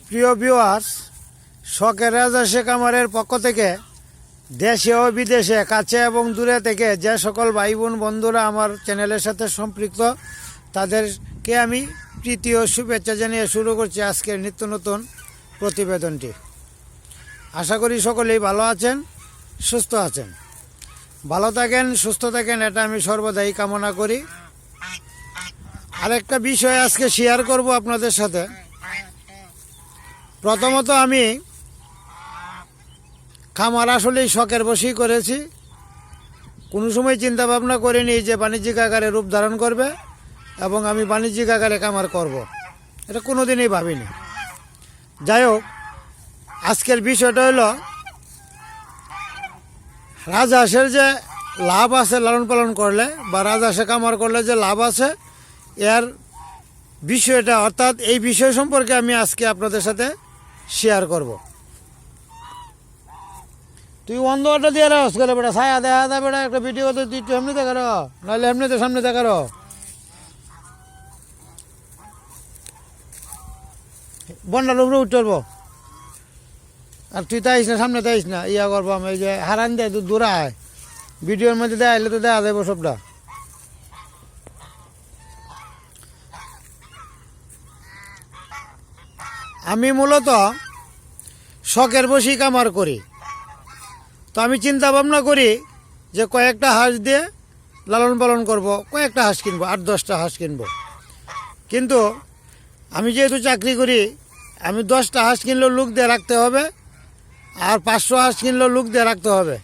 প্রিয় ভিউয়ার্স, শখের রাজা শেখ আমারের পক্ষ থেকে দেশে ও বিদেশে কাছে এবং দূরে থেকে যে সকল ভাই বোন বন্ধুরা আমার চ্যানেলের সাথে সম্পৃক্ত তাদেরকে আমি প্রীতি ও শুভেচ্ছা জানিয়ে শুরু করছি আজকের নিত্য নতুন প্রতিবেদনটি। আশা করি সকলেই ভালো আছেন, সুস্থ আছেন। ভালো থাকেন, সুস্থ থাকেন, এটা আমি সর্বদাই কামনা করি। আরেকটা বিষয় আজকে শেয়ার করব আপনাদের সাথে। প্রথমত, আমি খামার আসলেই শখের বশেই করেছি। কোনো সময় চিন্তা ভাবনা করিনি যে বাণিজ্যিক আকারে রূপ ধারণ করবে এবং আমি বাণিজ্যিক আকারে খামার করব, এটা কোনোদিনই ভাবিনি। যাই হোক, আজকের বিষয়টা হলো রাজহাঁসের যে লাভ আছে লালন পালন করলে বা রাজহাঁসে খামার করলে যে লাভ আছে, এর বিষয়টা অর্থাৎ এই বিষয় সম্পর্কে আমি আজকে আপনাদের সাথে শেয়ার করব। তুই অন্ধটা দিয়ে রাস করে বেটা, ছায়া দেখা দা বেটা, একটা ভিডিও তো তুই এমনি দেখার, নাহলে এমনিতে সামনে দেখার। বন্ডার উপরে উঠবো আর তুই তাইস না, সামনে তাইস না, ইয়া করবো আমি এই যে হারান দেয় তুই দূরায় ভিডিওর মধ্যে দেখাইলে তো দেখা যাবো সবটা। আমি মূলত শখের বশেই খামার করি। তো আমি চিন্তা ভাবনা করি যে কয়েকটা হাঁস দিয়ে লালন পালন করব, কয়েকটা হাঁস কিনবো, 8-10টা হাঁস কিনবো। কিন্তু আমি যেহেতু চাকরি করি, আমি 10টা হাঁস কিনলেও লোক দিয়ে রাখতে হবে, আর 500 হাঁস কিনলেও লোক দিয়ে রাখতে হবে।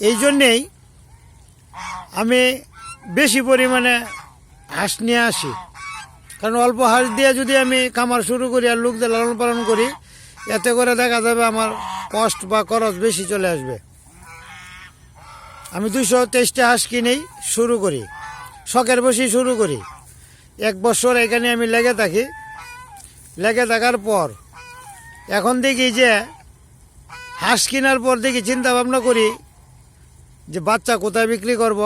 এই জন্যেই আমি বেশি পরিমাণে হাঁস নিয়ে আসি। কারণ অল্প হাঁস দিয়ে যদি আমি খামার শুরু করি আর লোক দিয়ে লালন পালন করি, এতে করে দেখা যাবে আমার কষ্ট বা খরচ বেশি চলে আসবে। আমি 223টা হাঁস কিনেই শুরু করি, শখের বশেই শুরু করি। 1 বছর এখানে আমি লেগে থাকি। লেগে থাকার পর এখন দেখি যে হাঁস কেনার পর দেখি চিন্তা ভাবনা করি যে বাচ্চা কোথায় বিক্রি করব,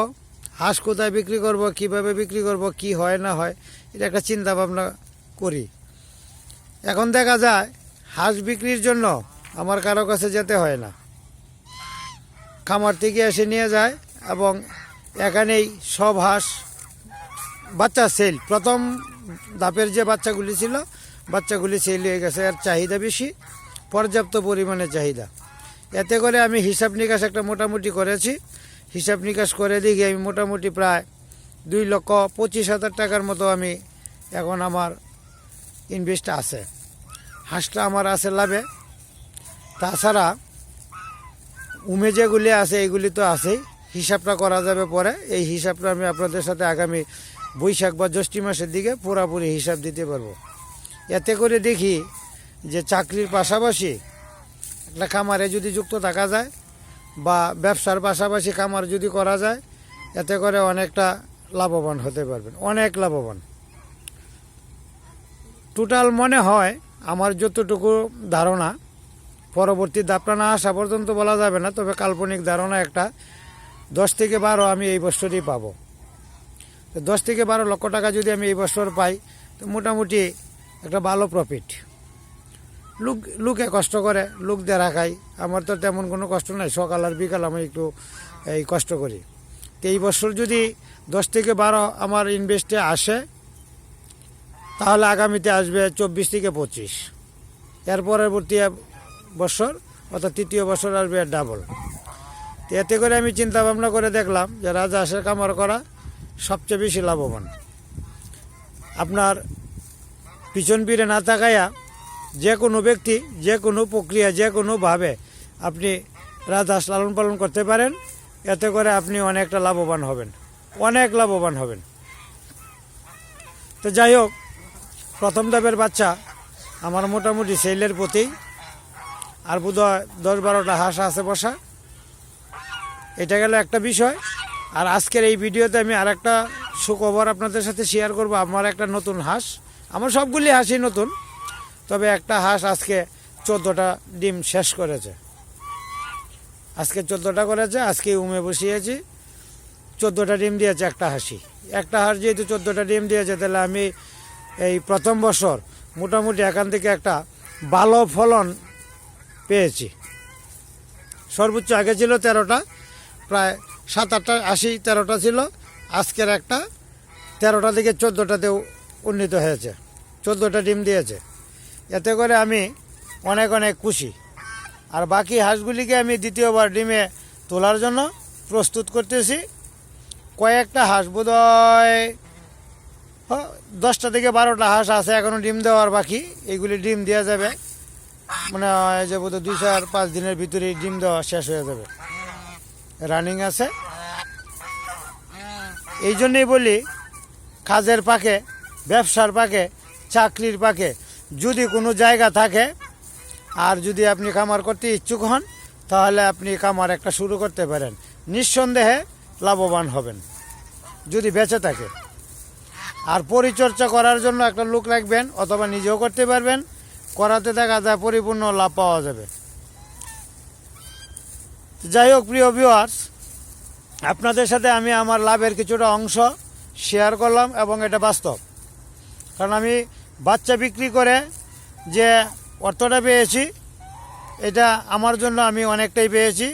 হাঁস কোথায় বিক্রি করব, কিভাবে বিক্রি করব, কি হয় না হয়, এটা একটা চিন্তা ভাবনা করি। এখন দেখা যায় হাঁস বিক্রির জন্য আমার কারো কাছে যেতে হয় না, খামার থেকে এসে নিয়ে যায় এবং এখানেই সব হাঁস বাচ্চা সেল। প্রথম ধাপের যে বাচ্চাগুলি ছিল, বাচ্চাগুলি সেল হয়ে গেছে। আর চাহিদা বেশি, পর্যাপ্ত পরিমাণে চাহিদা। এতে করে আমি হিসাব নিকাশ একটা মোটামুটি করেছি। হিসাব নিকাশ করে দেখি আমি মোটামুটি প্রায় 2,25,000 টাকার মতো আমি এখন আমার ইনভেস্ট আছে। হাঁসটা আমার আছে লাভে। তাছাড়া উমে যেগুলি আছে এইগুলি তো আছেই, হিসাবটা করা যাবে পরে। এই হিসাবটা আমি আপনাদের সাথে আগামী বৈশাখ বা জ্যৈষ্ঠ মাসের দিকে পুরোপুরি হিসাব দিতে পারবো। এতে করে দেখি যে চাকরির পাশাপাশি একটা খামারে যদি যুক্ত থাকা যায় বা ব্যবসার পাশাপাশি খামার যদি করা যায়, এতে করে অনেকটা লাভবান হতে পারবেন, অনেক লাভবান। টোটাল মনে হয় আমার যতটুকু ধারণা, পরবর্তী ধাপটা না আসা পর্যন্ত বলা যাবে না, তবে কাল্পনিক ধারণা একটা 10 থেকে 12 আমি এই বছরই পাবো। 10 থেকে 12 লক্ষ টাকা যদি আমি এই বছর পাই, তো মোটামুটি একটা ভালো প্রফিট। লোকে কষ্ট করে, লোক দিয়ে রাখাই, আমার তো তেমন কোনো কষ্ট নাই। সকাল আর বিকাল আমি একটু এই কষ্ট করি। তো এই বছর যদি 10 থেকে 12 আমার ইনভেস্টে আসে, তাহলে আগামীতে আসবে 24 থেকে 25। এর পরবর্তী বছর অর্থাৎ তৃতীয় বছর আসবে এর ডাবল। তো এতে করে আমি চিন্তা ভাবনা করে দেখলাম যে রাজহাঁসের খামার করা সবচেয়ে বেশি লাভবান। আপনার পিছন ফিরে না তাকাইয়া যে কোনো ব্যক্তি, যে কোনো প্রক্রিয়া, যে কোনোভাবে আপনি রাজহাঁস লালন পালন করতে পারেন। এতে করে আপনি অনেকটা লাভবান হবেন, অনেক লাভবান হবেন। তো যাই হোক, প্রথম ধাপের বাচ্চা আমার মোটামুটি সেলের প্রতি, আর বোধহয় 10-12টা হাঁস আছে বসা। এটা গেল একটা বিষয়। আর আজকের এই ভিডিওতে আমি আর একটা সুখবর আপনাদের সাথে শেয়ার করব। আমার একটা নতুন হাঁস, আমার সবগুলি হাঁসই নতুন, তবে একটা হাঁস আজকে 14টা ডিম শেষ করেছে। আজকে 14টা করেছে, আজকে উমে বসিয়েছি। 14টা ডিম দিয়েছে একটা হাঁসি। একটা হাঁস যেহেতু 14টা ডিম দিয়েছে, তাহলে আমি এই প্রথম বছর মোটামুটি এখান থেকে একটা ভালো ফলন পেয়েছি। সর্বোচ্চ আগে ছিল 13টা, প্রায় 7-8টা 80-13টা ছিল, আজকের একটা 13টা থেকে 14টাতেও উন্নীত হয়েছে, 14টা ডিম দিয়েছে। এতে করে আমি অনেক অনেক খুশি। আর বাকি হাঁসগুলিকে আমি দ্বিতীয়বার ডিমে তোলার জন্য প্রস্তুত করতেছি। কয়েকটা হাঁস বোধহয় 10টা থেকে 12টা হাঁস আছে এখনও ডিম দেওয়ার বাকি, এইগুলি ডিম দেওয়া যাবে মনে হয় যে বোধহয় 2-4-5 দিনের ভিতরেই ডিম দেওয়া শেষ হয়ে যাবে, রানিং আছে। এই জন্যই বলি, কাজের পাকে, ব্যবসার পাকে, চাকরির পাকে যদি কোনো জায়গা থাকে আর যদি আপনি খামার করতে ইচ্ছুক হন, তাহলে আপনি খামার একটা শুরু করতে পারেন, নিঃসন্দেহে লাভবান হবেন যদি বেঁচে থাকে। আর পরিচর্যা করার জন্য একটা লোক রাখবেন, অথবা নিজেও করতে পারবেন, করাতে দেখা যায় পরিপূর্ণ লাভ পাওয়া যাবে। যাই হোক প্রিয় ভিউয়ার্স, আপনাদের সাথে আমি আমার লাভের কিছুটা অংশ শেয়ার করলাম, এবং এটা বাস্তব। কারণ আমি বাচ্চা বিক্রি করে যে অর্থটা পেয়েছি, এটা আমার জন্য আমি অনেকটাই পেয়েছি।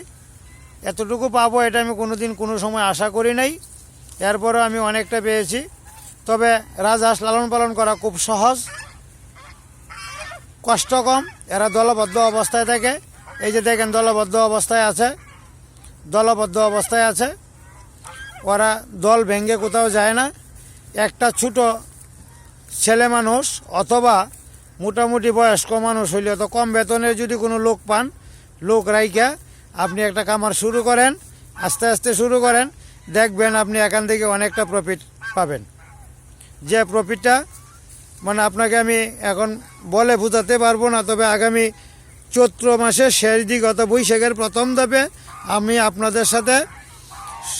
এতটুকু পাবো এটা আমি কোনোদিন কোনো সময় আশা করি নাই, এরপরও আমি অনেকটা পেয়েছি। তবে রাজহাঁস লালন পালন করা খুব সহজ, কষ্ট কম। এরা দলবদ্ধ অবস্থায় থাকে, এই যে দেখেন দলবদ্ধ অবস্থায় আছে। ওরা দল ভেঙে কোথাও যায় না। একটা ছোট ছেলে মানুষ অথবা মোটামুটি বয়স্ক মানুষ হইলে, তো কম বেতনের যদি কোনো লোক পান, লোক রাইকা আপনি একটা খামার শুরু করেন, আস্তে আস্তে শুরু করেন, দেখবেন আপনি এখান থেকে অনেকটা প্রফিট পাবেন। যে প্রফিটটা মানে আপনাকে আমি এখন বলে বোঝাতে পারবো না, তবে আগামী চৈত্র মাসের শেষ দিক অথবা বৈশাখের প্রথম ধাপে আমি আপনাদের সাথে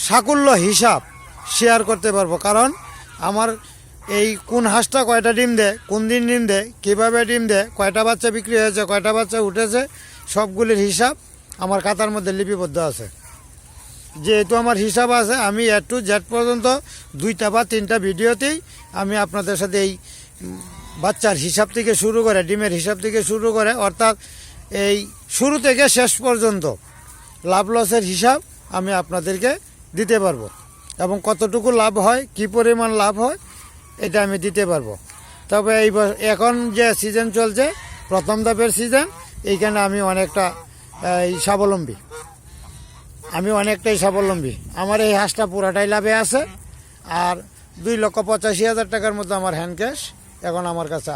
সাকুল্য হিসাব শেয়ার করতে পারবো। কারণ আমার এই কোন হাঁসটা কয়টা ডিম দেয়, কোন দিন ডিম দেয়, কীভাবে ডিম দেয়, কয়টা বাচ্চা বিক্রি হয়েছে, কয়টা বাচ্চা উঠেছে, সবগুলির হিসাব আমার খাতার মধ্যে লিপিবদ্ধ আছে। যেহেতু আমার হিসাব আছে, আমি A to Z পর্যন্ত 2টা বা 3টা ভিডিওতেই আমি আপনাদের সাথে এই বাচ্চার হিসাব থেকে শুরু করে, ডিমের হিসাব থেকে শুরু করে, অর্থাৎ এই শুরু থেকে শেষ পর্যন্ত লাভ লসের হিসাব আমি আপনাদেরকে দিতে পারবো, এবং কতটুকু লাভ হয়, কি পরিমাণ লাভ হয়, এটা আমি দিতে পারবো। তবে এখন যে সিজন চলছে, প্রথম ধাপের সিজন, এইখানে আমি অনেকটাই স্বাবলম্বী। আমার এই হাঁসটা পুরাটাই লাভে আছে, আর 2,85,000 টাকার মতো আমার হ্যান্ড ক্যাশ এখন আমার কাছে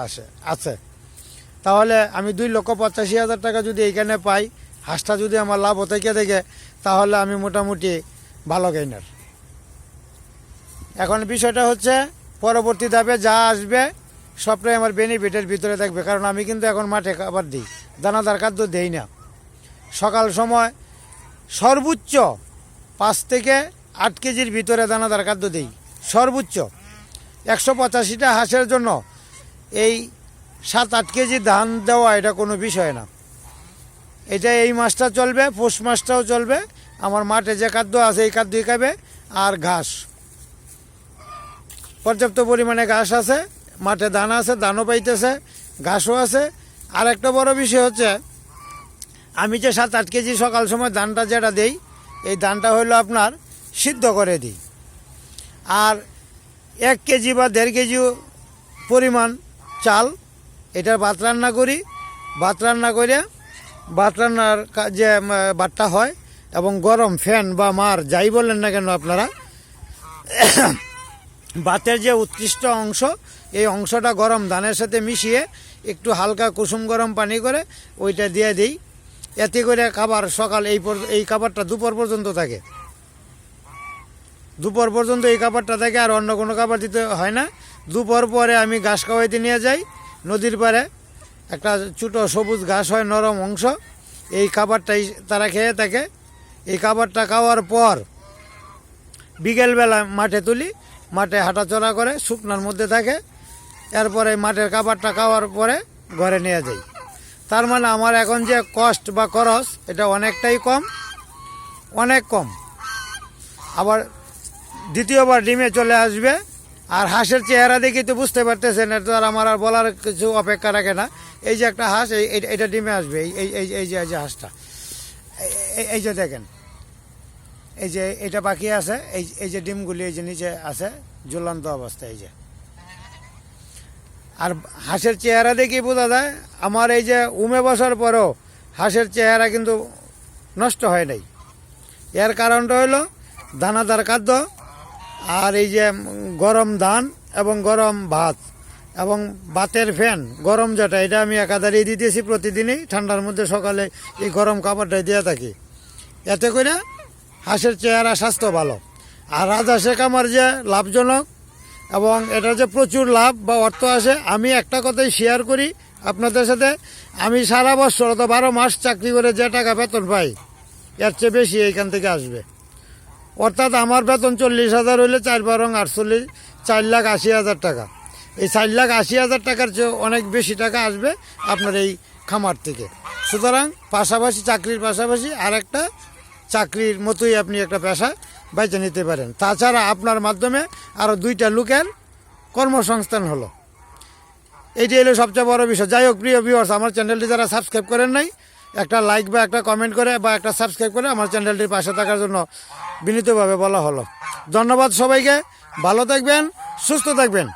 আছে। তাহলে আমি 2,85,000 টাকা যদি এইখানে পাই, হাঁসটা যদি আমার লাভ থেকে দেখে, তাহলে আমি মোটামুটি ভালো গেইনার। এখন বিষয়টা হচ্ছে, পরবর্তী ধাপে যা আসবে সবটাই আমার বেনিফিটের ভিতরে থাকবে। কারণ আমি কিন্তু এখন মাঠে খাবার দিই, দানাদার খাদ্য দেই না। সকাল সময় সর্বোচ্চ 5 থেকে 8 কেজির ভিতরে দানাদার খাদ্য দিই, সর্বোচ্চ। 185টা হাঁসের জন্য এই 7-8 কেজি ধান দেওয়া এটা কোনো বিষয় না। এটা এই মাসটা চলবে, পৌষ মাসটাও চলবে। আমার মাঠে যে খাদ্য আছে এই খাদ্যই খাবে, আর ঘাস, পর্যাপ্ত পরিমাণে ঘাস আছে, মাঠে ধান আছে, ধানও পাইতেছে, ঘাসও আছে। আর একটা বড় বিষয় হচ্ছে, আমি যে 7-8 কেজি সকাল সময় ধানটা যেটা দেই, এই ধানটা হলো আপনার সিদ্ধ করে দিই। আর 1 কেজি বা 1.5 কেজি পরিমাণ চাল, এটার ভাত রান্না করি। ভাত রান্নার যে ভাতটা হয়, এবং গরম ফ্যান বা মার যাই বলেন না কেন আপনারা, ভাতের যে উৎকৃষ্ট অংশ, এই অংশটা গরম ধানের সাথে মিশিয়ে একটু হালকা কুসুম গরম পানি করে ওইটা দিয়ে দিই। এতে করে খাবার সকাল এই খাবারটা দুপুর পর্যন্ত থাকে, এই খাবারটা থাকে, আর অন্য কোনো খাবার দিতে হয় না। দুপুর পরে আমি ঘাস খাওয়াইতে নিয়ে যাই নদীর পাড়ে, একটা ছোটো সবুজ ঘাস হয়, নরম অংশ, এই খাবারটাই তারা খেয়ে থাকে। এই খাবারটা খাওয়ার পর বিকেলবেলা মাঠে তুলি, মাঠে হাঁটাচলা করে, শুকনার মধ্যে থাকে। এরপরে মাঠের খাবারটা খাওয়ার পরে ঘরে নিয়ে যাই। তার মানে আমার এখন যে কষ্ট বা খরচ, এটা অনেকটাই কম, অনেক কম। আবার দ্বিতীয়বার ডিমে চলে আসবে, আর হাঁসের চেহারা দেখে তো বুঝতে পারতেছেন, এটা আর আমার আর বলার কিছু অপেক্ষা রাখে না। এই যে একটা হাঁস, এটা ডিমে আসবে, এই যে হাঁসটা, এই যে দেখেন, এই যে এটা বাকি আছে, এই যে ডিমগুলি এই যে নিচে আছে ঝুলন্ত অবস্থায়। এই যে আর হাঁসের চেহারা দেখে বোঝা যায় আমার এই যে উমে বসার পরেও হাঁসের চেহারা কিন্তু নষ্ট হয় নাই। এর কারণটা হলো দানাদার খাদ্য, আর এই যে গরম ধান এবং গরম ভাত এবং ভাতের ফ্যান গরম যেটা, এটা আমি একাধারেই দিতেছি প্রতিদিনই। ঠান্ডার মধ্যে সকালে এই গরম খাবারটাই দিয়ে থাকি। এতে করে হাঁসের চেহারা স্বাস্থ্য ভালো। আর রাজহাঁসের খামার যে লাভজনক এবং এটা যে প্রচুর লাভ বা অর্থ আসে, আমি একটা কথাই শেয়ার করি আপনাদের সাথে। আমি সারা বছর অত 12 মাস চাকরি করে যে টাকা বেতন পাই, এর চেয়ে বেশি এইখান থেকে আসবে। অর্থাৎ আমার বেতন 40,000 হইলে 4 48, 4,80,000 টাকা। এই 4,80,000 টাকার চেয়ে অনেক বেশি টাকা আসবে আপনার এই খামার থেকে। সুতরাং পাশাপাশি চাকরির পাশাপাশি আর একটা চাকরির মতোই আপনি একটা পেশা বেছে নিতে পারেন। তাছাড়া আপনার মাধ্যমে আরও 2টা লোকের কর্মসংস্থান হলো। এটি হলো সবচেয়ে বড় বিষয়। যাই হোক প্রিয় ভিউয়ার্স, আমার চ্যানেলটি যারা সাবস্ক্রাইব করেন নাই, একটা লাইক বা একটা কমেন্ট করে বা একটা সাবস্ক্রাইব করে আমার চ্যানেলটির পাশে থাকার জন্য বিনীতভাবে বলা হলো। ধন্যবাদ সবাইকে, ভালো থাকবেন, সুস্থ থাকবেন।